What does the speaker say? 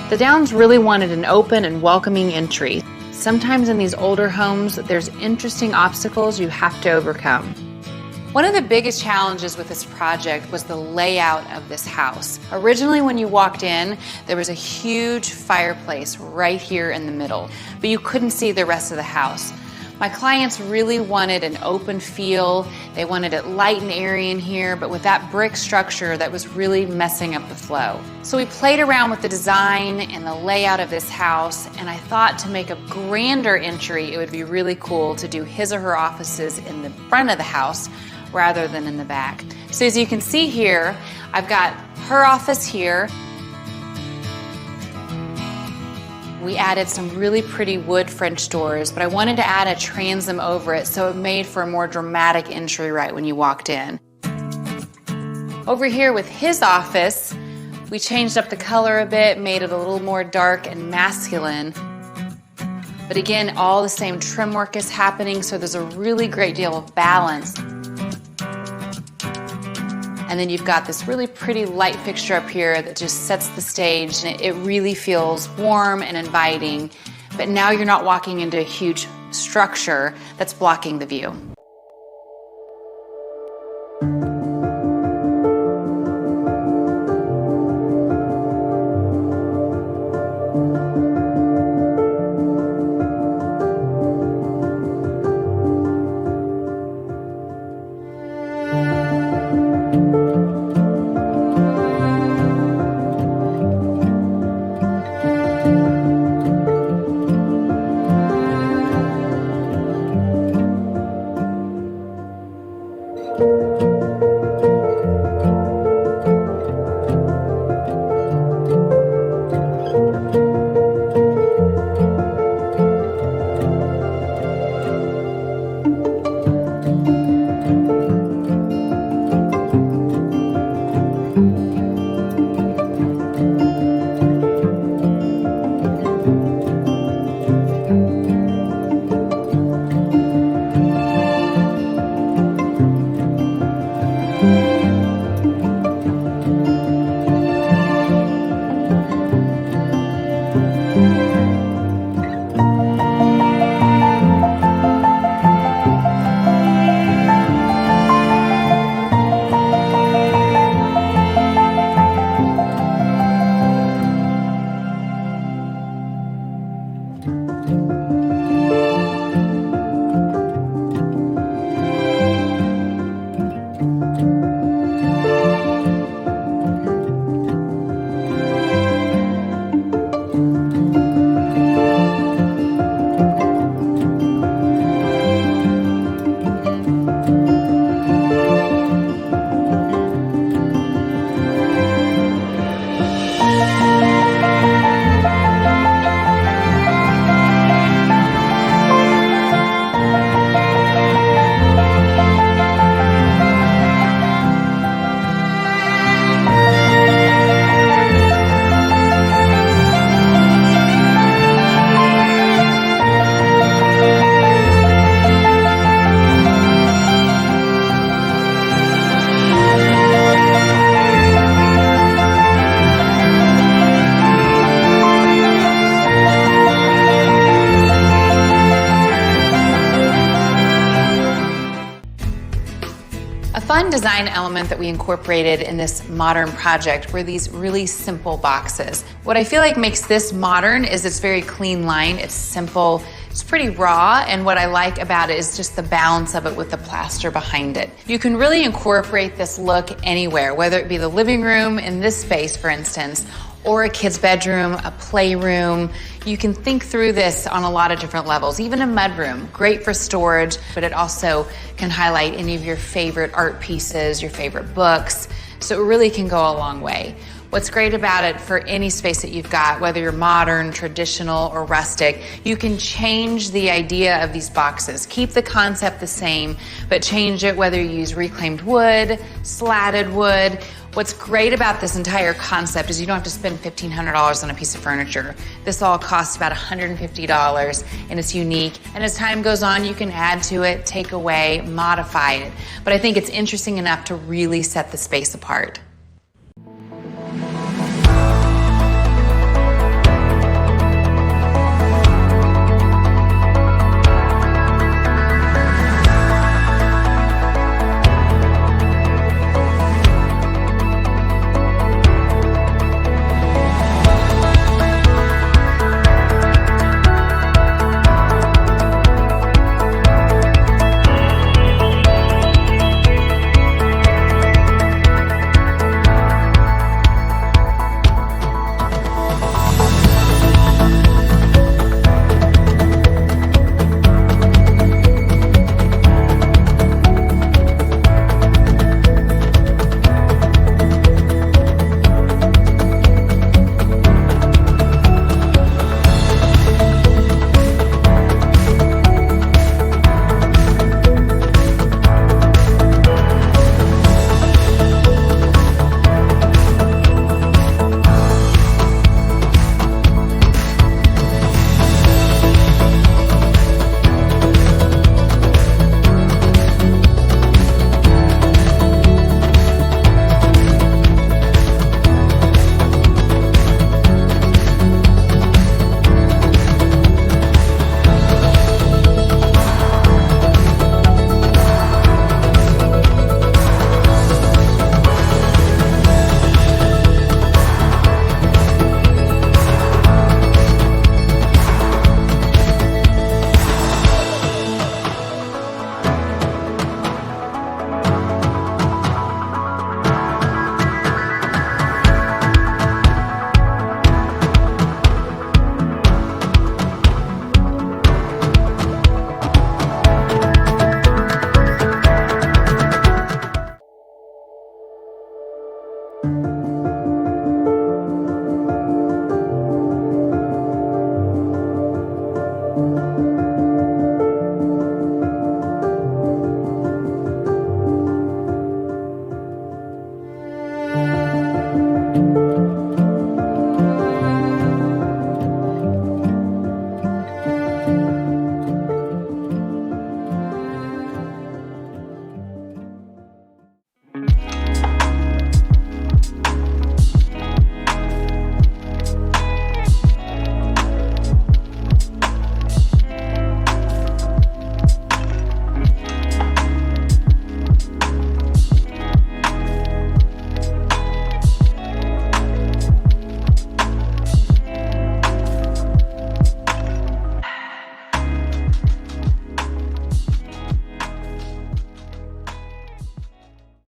The Downs really wanted an open and welcoming entry. Sometimes in these older homes, there's interesting obstacles you have to overcome. One of the biggest challenges with this project was the layout of this house. Originally, when you walked in, there was a huge fireplace right here in the middle, but you couldn't see the rest of the house. My clients really wanted an open feel. They wanted it light and airy in here, but with that brick structure that was really messing up the flow. So we played around with the design and the layout of this house, and I thought to make a grander entry, it would be really cool to do his or her offices in the front of the house rather than in the back. So as you can see here, I've got her office here. We added some really pretty wood French doors, but I wanted to add a transom over it so it made for a more dramatic entry right when you walked in. Over here with his office, we changed up the color a bit, made it a little more dark and masculine. But again, all the same trim work is happening, so there's a really great deal of balance. And then you've got this really pretty light fixture up here that just sets the stage, and it really feels warm and inviting. But now you're not walking into a huge structure that's blocking the view. A fun design element that we incorporated in this modern project were these really simple boxes. What I feel like makes this modern is it's very clean line, it's simple, it's pretty raw, and what I like about it is just the balance of it with the plaster behind it. You can really incorporate this look anywhere, whether it be the living room in this space, for instance, or a kid's bedroom, a playroom. You can think through this on a lot of different levels. Even a mudroom, great for storage, but it also can highlight any of your favorite art pieces, your favorite books. So it really can go a long way. What's great about it for any space that you've got, whether you're modern, traditional, or rustic, you can change the idea of these boxes. Keep the concept the same, but change it whether you use reclaimed wood, slatted wood. What's great about this entire concept is you don't have to spend $1,500 on a piece of furniture. This all costs about $150 and it's unique. And as time goes on, you can add to it, take away, modify it. But I think it's interesting enough to really set the space apart.